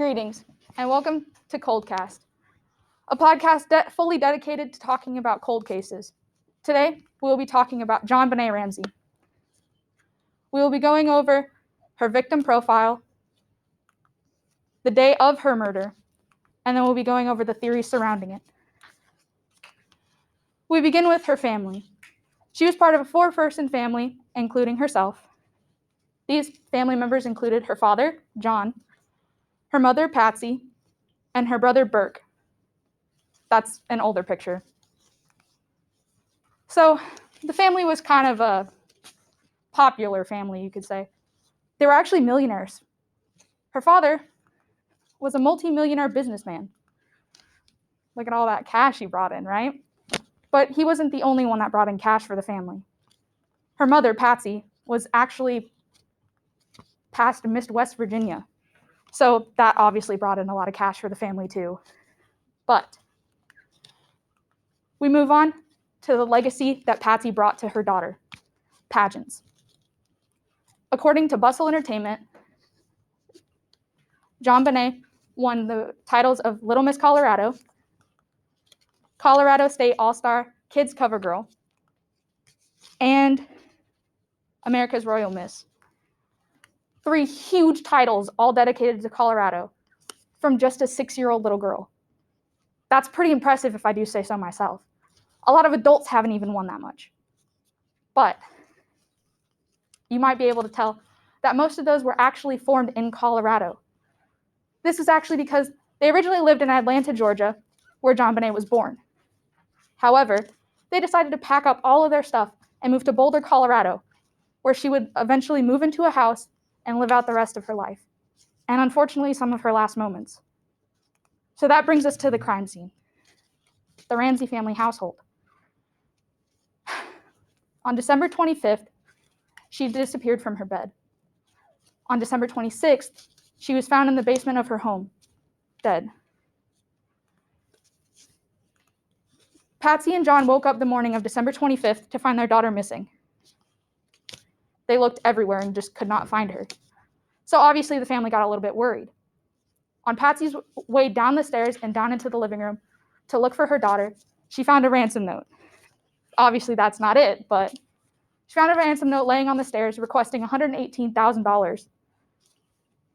Greetings, and welcome to Coldcast, a podcast fully dedicated to talking about cold cases. Today, we will be talking about JonBenet Ramsey. We will be going over her victim profile, the day of her murder, and then we'll be going over the theories surrounding it. We begin with her family. She was part of a 4-person family, including herself. These family members included her father, John, her mother, Patsy, and her brother, Burke. That's an older picture. So the family was kind of a popular family, you could say. They were actually millionaires. Her father was a multi-millionaire businessman. Look at all that cash he brought in, right? But he wasn't the only one that brought in cash for the family. Her mother, Patsy, was actually past Miss West Virginia. So that obviously brought in a lot of cash for the family too. But we move on to the legacy that Patsy brought to her daughter, Pageants. According to Bustle Entertainment, JonBenet won the titles of Little Miss Colorado, Colorado State All-Star Kids Cover Girl, and America's Royal Miss. 3 huge titles, all dedicated to Colorado, from just a 6-year-old little girl. That's pretty impressive if I do say so myself. A lot of adults haven't even won that much. But you might be able to tell that most of those were actually formed in Colorado. This is actually because they originally lived in Atlanta, Georgia, where JonBenet was born. However, they decided to pack up all of their stuff and move to Boulder, Colorado, where she would eventually move into a house and live out the rest of her life, and unfortunately, some of her last moments. So that brings us to the crime scene, the Ramsey family household. On December 25th, she disappeared from her bed. On December 26th, she was found in the basement of her home, dead. Patsy and John woke up the morning of December 25th to find their daughter missing. They looked everywhere and just could not find her. So obviously the family got a little bit worried. On Patsy's way down the stairs and down into the living room to look for her daughter, she found a ransom note. Obviously that's not it, but she found a ransom note laying on the stairs requesting $118,000.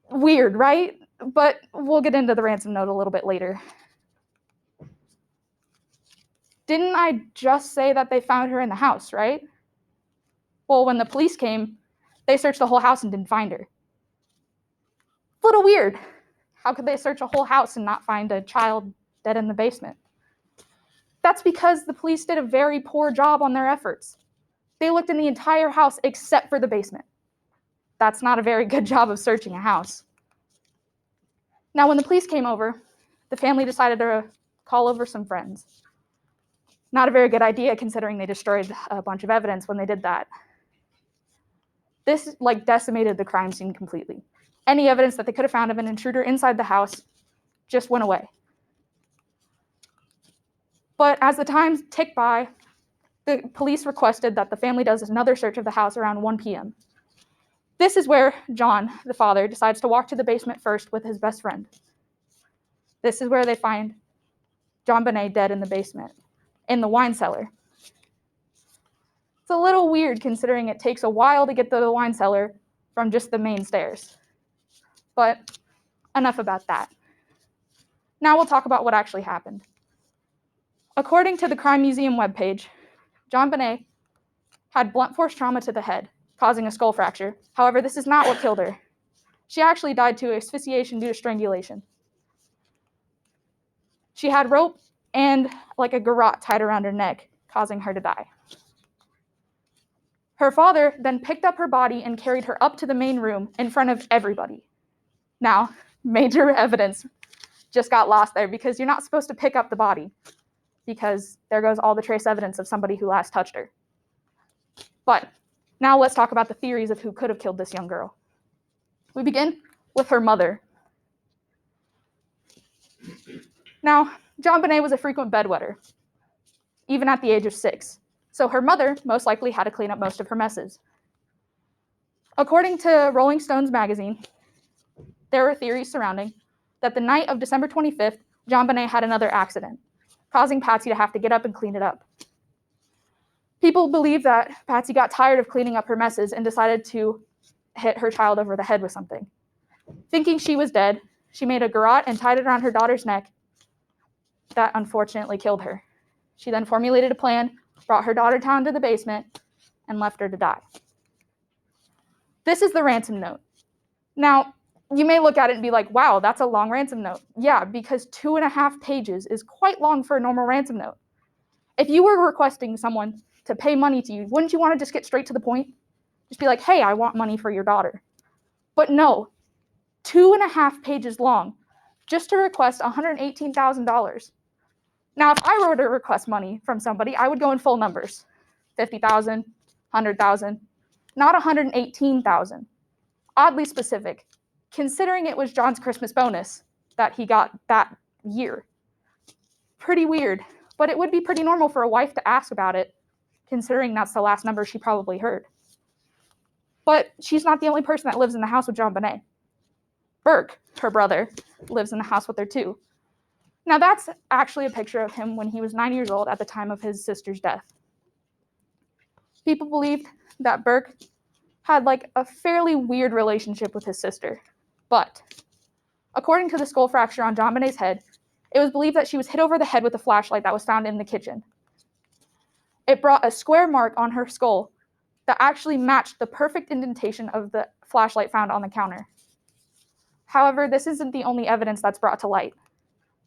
Weird, right? But we'll get into the ransom note a little bit later. Didn't I just say that they found her in the house, right? Well, when the police came, they searched the whole house and didn't find her. A little weird. How could they search a whole house and not find a child dead in the basement? That's because the police did a very poor job on their efforts. They looked in the entire house except for the basement. That's not a very good job of searching a house. Now, when the police came over, the family decided to call over some friends. Not a very good idea considering they destroyed a bunch of evidence when they did that. This decimated the crime scene completely. Any evidence that they could have found of an intruder inside the house just went away. But as the time ticked by, the police requested that the family does another search of the house around 1 p.m. This is where John, the father, decides to walk to the basement first with his best friend. This is where they find JonBenet dead in the basement, in the wine cellar. It's a little weird considering it takes a while to get to the wine cellar from just the main stairs. But enough about that. Now we'll talk about what actually happened. According to the Crime Museum webpage, JonBenet had blunt force trauma to the head, causing a skull fracture. However, this is not what killed her. She actually died to asphyxiation due to strangulation. She had rope and a garrote tied around her neck, causing her to die. Her father then picked up her body and carried her up to the main room in front of everybody. Now, major evidence just got lost there because you're not supposed to pick up the body because there goes all the trace evidence of somebody who last touched her. But now let's talk about the theories of who could have killed this young girl. We begin with her mother. Now, JonBenet was a frequent bedwetter, even at the age of 6. So her mother most likely had to clean up most of her messes. According to Rolling Stones magazine, there were theories surrounding that the night of December 25th, JonBenet had another accident, causing Patsy to have to get up and clean it up. People believe that Patsy got tired of cleaning up her messes and decided to hit her child over the head with something. Thinking she was dead, she made a garrote and tied it around her daughter's neck. That unfortunately killed her. She then formulated a plan, brought her daughter down to the basement, and left her to die. This is the ransom note. Now, you may look at it and be like, wow, that's a long ransom note. Yeah, because 2.5 pages is quite long for a normal ransom note. If you were requesting someone to pay money to you, wouldn't you want to just get straight to the point? Just be like, hey, I want money for your daughter. But no, 2.5 pages long, just to request $118,000. Now, if I were to request money from somebody, I would go in full numbers, 50,000, 100,000, not 118,000. Oddly specific, considering it was John's Christmas bonus that he got that year. Pretty weird, but it would be pretty normal for a wife to ask about it, considering that's the last number she probably heard. But she's not the only person that lives in the house with JonBenet. Burke, her brother, lives in the house with her too. Now that's actually a picture of him when he was 9 years old at the time of his sister's death. People believed that Burke had like a fairly weird relationship with his sister, but according to the skull fracture on JonBenet's head, it was believed that she was hit over the head with a flashlight that was found in the kitchen. It brought a square mark on her skull that actually matched the perfect indentation of the flashlight found on the counter. However, this isn't the only evidence that's brought to light.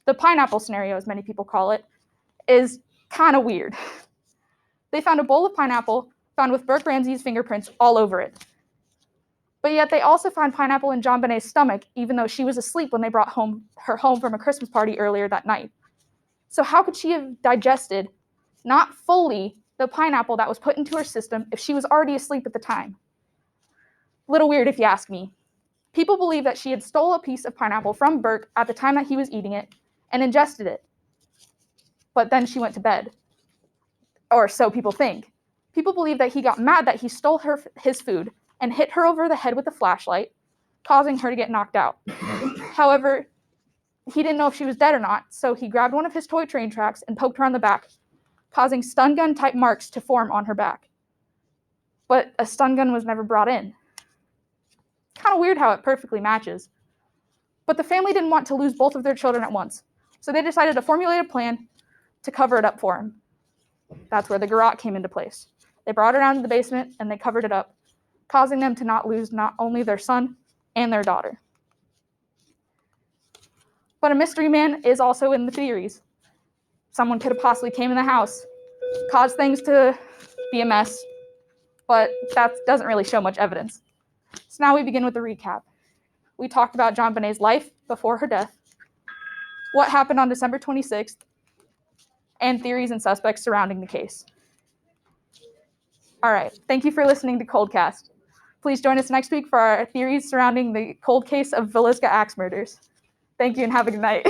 The pineapple scenario, as many people call it, is kind of weird. They found a bowl of pineapple found with Burke Ramsey's fingerprints all over it. But yet they also found pineapple in JonBenet's stomach, even though she was asleep when they brought her home from a Christmas party earlier that night. So how could she have digested, not fully, the pineapple that was put into her system if she was already asleep at the time? Little weird if you ask me. People believe that she had stole a piece of pineapple from Burke at the time that he was eating it and ingested it. But then she went to bed. Or so people think. People believe that he got mad that he stole his food and hit her over the head with a flashlight, causing her to get knocked out. However, he didn't know if she was dead or not, so he grabbed one of his toy train tracks and poked her on the back, causing stun gun type marks to form on her back. But a stun gun was never brought in. Kind of weird how it perfectly matches. But the family didn't want to lose both of their children at once, so they decided to formulate a plan to cover it up for him. That's where the garrote came into place. They brought her down to the basement and they covered it up, causing them to not lose not only their son and their daughter. But a mystery man is also in the theories. Someone could have possibly came in the house, caused things to be a mess, but that doesn't really show much evidence. So now we begin with the recap. We talked about JonBenet's life before her death, what happened on December 26th, and theories and suspects surrounding the case. All right, thank you for listening to Coldcast. Please join us next week for our theories surrounding the cold case of Villisca axe murders. Thank you and have a good night.